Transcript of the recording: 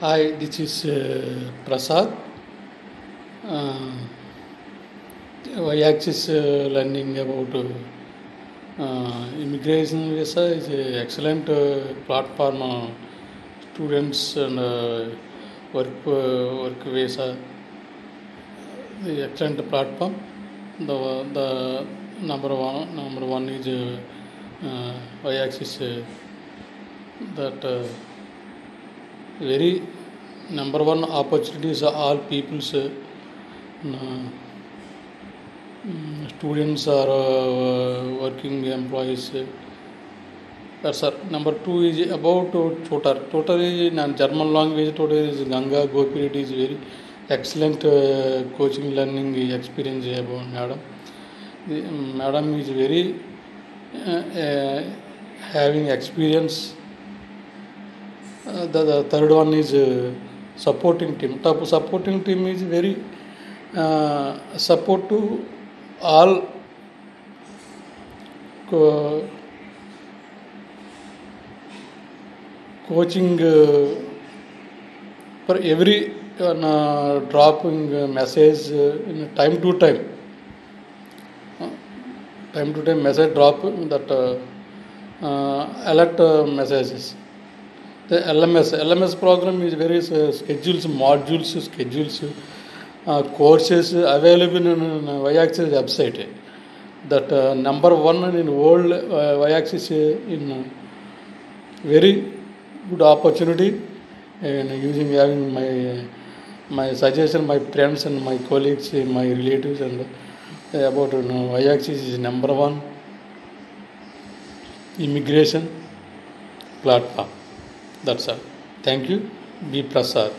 Hi, this is Prasad. Uh, Y-axis learning about immigration visa is an excellent platform. Students and work visa, the excellent platform. The number one is Y-axis. That very number one opportunities all people's students or working employees. That's sir. Number two is about tutor. Tutor is in German language. Tutor is Ganga Gopi. It is very excellent coaching learning experience about madam. The madam is very having experience. The third one is supporting team. Top supporting team is very support to all coaching for every dropping message in time to time. Time to time message drop that alert messages. The LMS program is various schedules, courses available in Y-axis website. That number one in world Y-axis in very good opportunity and having my suggestion, my friends and my colleagues, my relatives and about Y-axis is number one immigration platform. That's all. Thank you. B. Prasad.